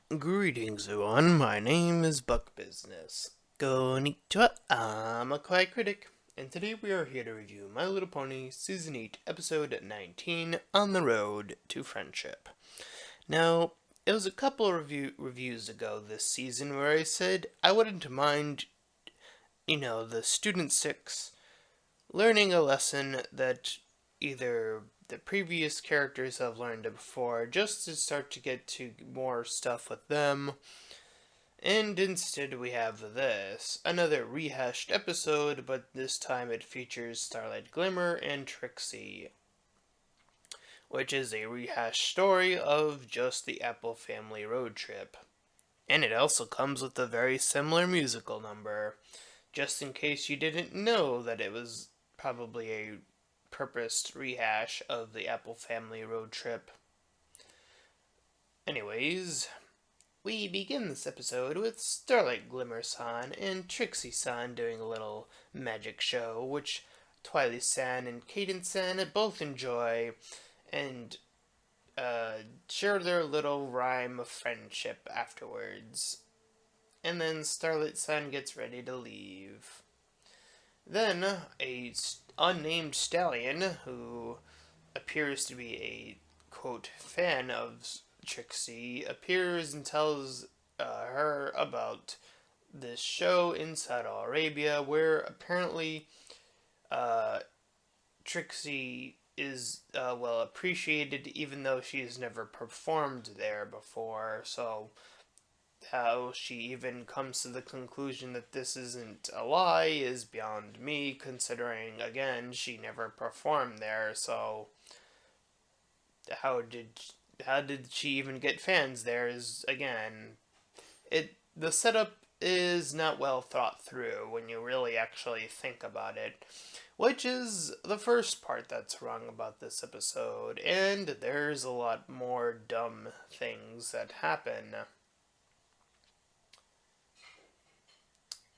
Greetings, everyone. My name is Buck Business. Konnichiwa. I'm a Kawaii critic, and today we are here to review My Little Pony Season 8, Episode 19, On the Road to Friendship. Now, it was a couple of reviews ago this season where I said I wouldn't mind, the Student 6 learning a lesson that either the previous characters have learned before, just to start to get to more stuff with them. And instead we have this, another rehashed episode, but this time it features Starlight Glimmer and Trixie, which is a rehashed story of just the Apple family road trip. And it also comes with a very similar musical number, just in case you didn't know that it was probably a purposed rehash of the Apple family road trip. Anyways, we begin this episode with Starlight Glimmer-san and Trixie-san doing a little magic show, which Twilight-san and Cadence-san both enjoy, and share their little rhyme of friendship afterwards. And then Starlight-san gets ready to leave. Then a unnamed stallion who appears to be a quote fan of Trixie appears and tells her about this show in Saudi Arabia where apparently Trixie is well appreciated even though she has never performed there before. So how she even comes to the conclusion that this isn't a lie is beyond me, considering, again, she never performed there, so how did she even get fans there is, again, the setup is not well thought through when you really actually think about it, which is the first part that's wrong about this episode, and there's a lot more dumb things that happen.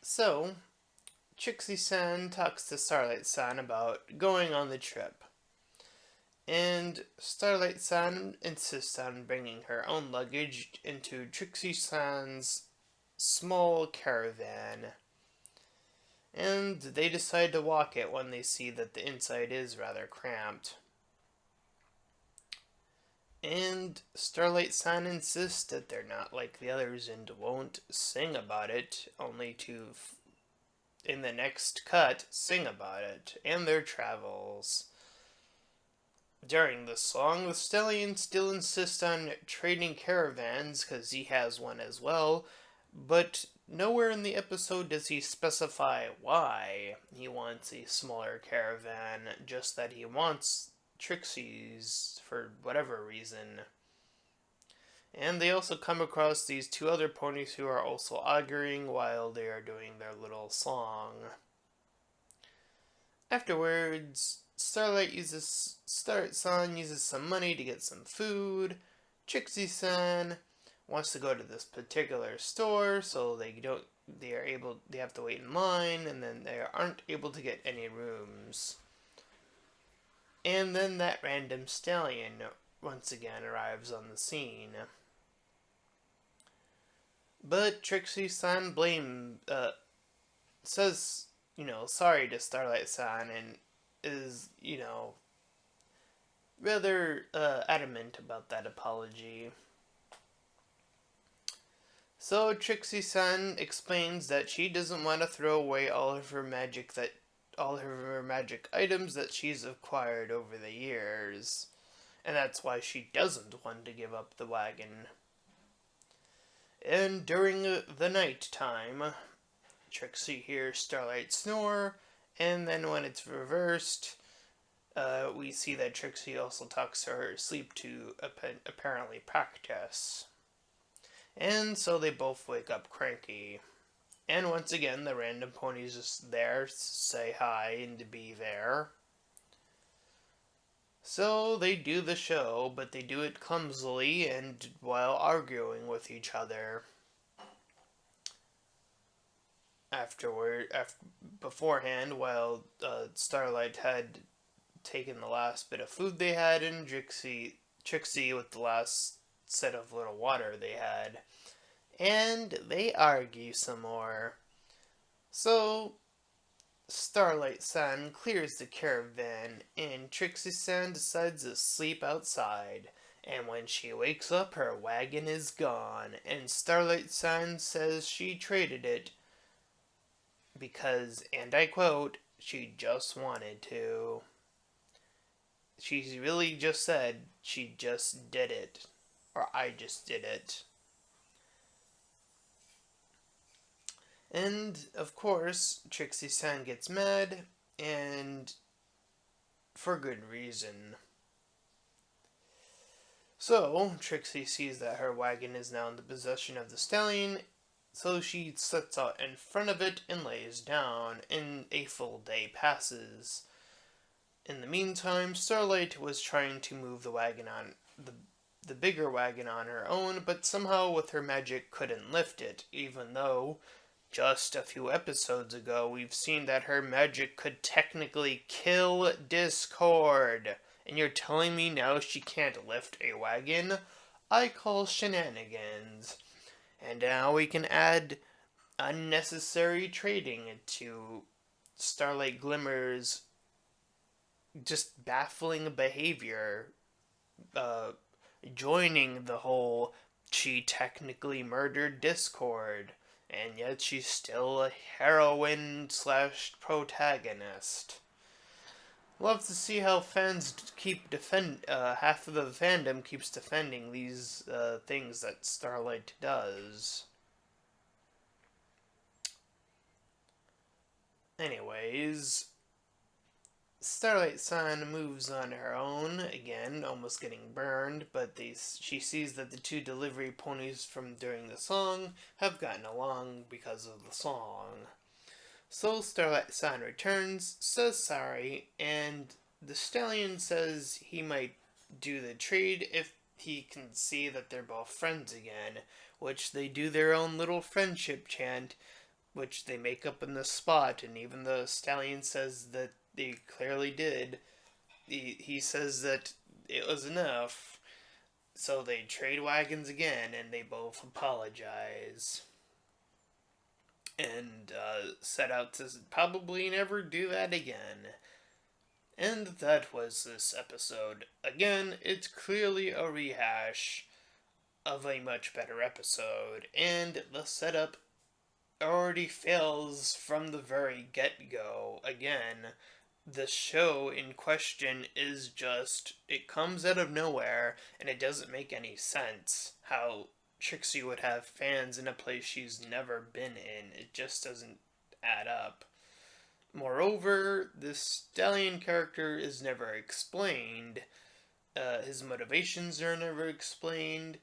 So, Trixie-san talks to Starlight-san about going on the trip, and Starlight-san insists on bringing her own luggage into Trixie-san's small caravan, and they decide to walk it when they see that the inside is rather cramped. And Starlight-san insists that they're not like the others and won't sing about it, only to, in the next cut, sing about it and their travels. During the song, the stallion still insists on trading caravans because he has one as well, but nowhere in the episode does he specify why he wants a smaller caravan, just that he wants Trixie's for whatever reason. And they also come across these two other ponies who are also arguing while they are doing their little song. Afterwards, Starlight-san uses some money to get some food. Trixie-san wants to go to this particular store, so they have to wait in line, and then they aren't able to get any rooms. And then that random stallion once again arrives on the scene. But Trixie-san says, sorry to Starlight-san and is, rather adamant about that apology. So Trixie-san explains that she doesn't want to throw away all of her magic items that she's acquired over the years, and that's why she doesn't want to give up the wagon. And during the night time, Trixie hears Starlight snore, and then when it's reversed, we see that Trixie also talks to her sleep to apparently practice. And so they both wake up cranky. And once again, the random pony's just there to say hi and to be there. So they do the show, but they do it clumsily and while arguing with each other. Beforehand, while Starlight had taken the last bit of food they had, and Trixie with the last set of little water they had. And they argue some more. So, Starlight-san clears the caravan, and Trixie-san decides to sleep outside. And when she wakes up, her wagon is gone, and Starlight-san says she traded it because, and I quote, she just wanted to. She really just said she just did it, or I just did it. And, of course, Trixie-san gets mad, and for good reason. So, Trixie sees that her wagon is now in the possession of the stallion, so she sets out in front of it and lays down, and a full day passes. In the meantime, Starlight was trying to move the wagon on the bigger wagon on her own, but somehow with her magic couldn't lift it, even though just a few episodes ago we've seen that her magic could technically kill Discord. And you're telling me now she can't lift a wagon? I call shenanigans. And now we can add unnecessary trading to Starlight Glimmer's just baffling behavior, joining the whole she technically murdered Discord, and yet she's still a heroine slash protagonist. Love to see how fans keep half of the fandom keeps defending these things that Starlight does. Anyways, Starlight-san moves on her own, again, almost getting burned, but she sees that the two delivery ponies from during the song have gotten along because of the song. So Starlight-san returns, says sorry, and the stallion says he might do the trade if he can see that they're both friends again, which they do their own little friendship chant, which they make up in the spot, and even the stallion says that they clearly did. He says that it was enough, so they trade wagons again, and they both apologize. And set out to probably never do that again. And that was this episode. Again, it's clearly a rehash of a much better episode, and the setup already fails from the very get-go. Again, the show in question is just, it comes out of nowhere, and it doesn't make any sense how Trixie would have fans in a place she's never been in. It just doesn't add up. Moreover, the stallion character is never explained. His motivations are never explained.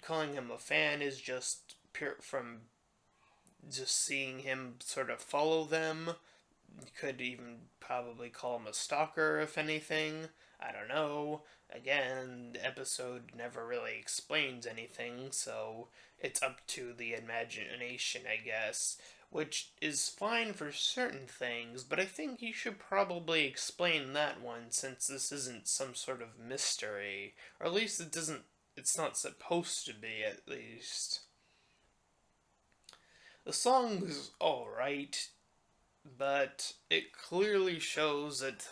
Calling him a fan is just pure from just seeing him sort of follow them. You could even probably call him a stalker, if anything. I don't know. Again, the episode never really explains anything, so it's up to the imagination, I guess. Which is fine for certain things, but I think you should probably explain that one since this isn't some sort of mystery. Or at least it's not supposed to be, at least. The song's alright, but it clearly shows that,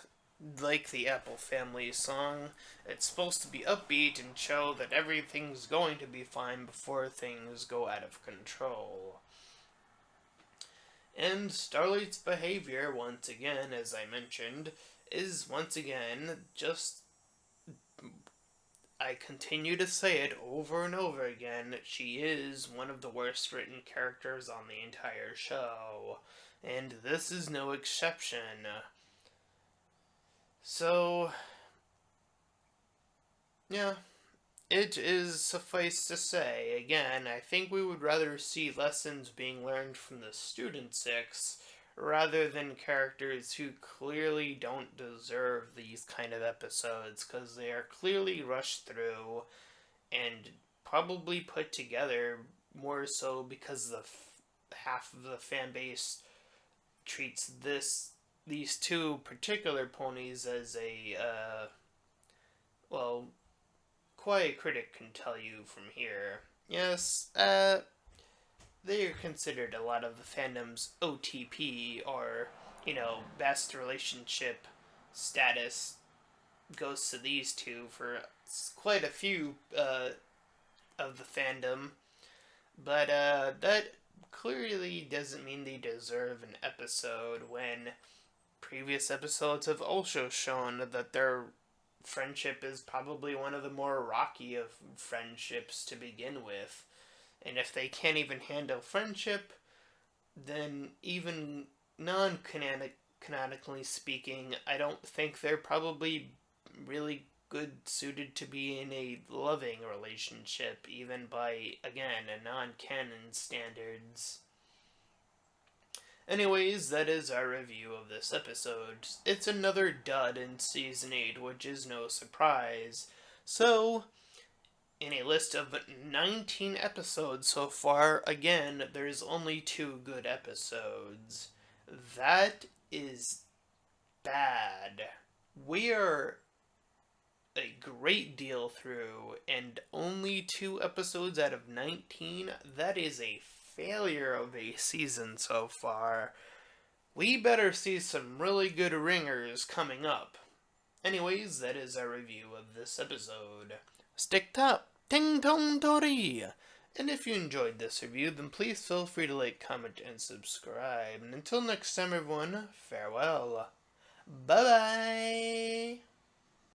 like the Apple Family song, it's supposed to be upbeat and show that everything's going to be fine before things go out of control. And Starlight's behavior, once again, as I mentioned, is once again just, I continue to say it over and over again, she is one of the worst written characters on the entire show. And this is no exception. So, yeah, it is suffice to say, again, I think we would rather see lessons being learned from the Student Six rather than characters who clearly don't deserve these kind of episodes, because they are clearly rushed through and probably put together more so because half of the fan base treats these two particular ponies as a Kawaii critic can tell you from here. Yes, they are considered a lot of the fandom's OTP, or, best relationship status goes to these two for quite a few of the fandom. But that clearly doesn't mean they deserve an episode when previous episodes have also shown that their friendship is probably one of the more rocky of friendships to begin with. And if they can't even handle friendship, then even non canonically speaking, I don't think they're probably really good suited to be in a loving relationship, even by, again, a non canon standards. Anyways, that is our review of this episode. It's another dud in Season 8, which is no surprise. So, in a list of 19 episodes so far, again, there's only 2 good episodes. That is bad. We are a great deal through, and only 2 episodes out of 19? That is a failure of a season so far. We better see some really good ringers coming up. Anyways, that is our review of this episode. Stick top, ting tong tori! And if you enjoyed this review, then please feel free to like, comment, and subscribe. And until next time, everyone, farewell. Bye-bye!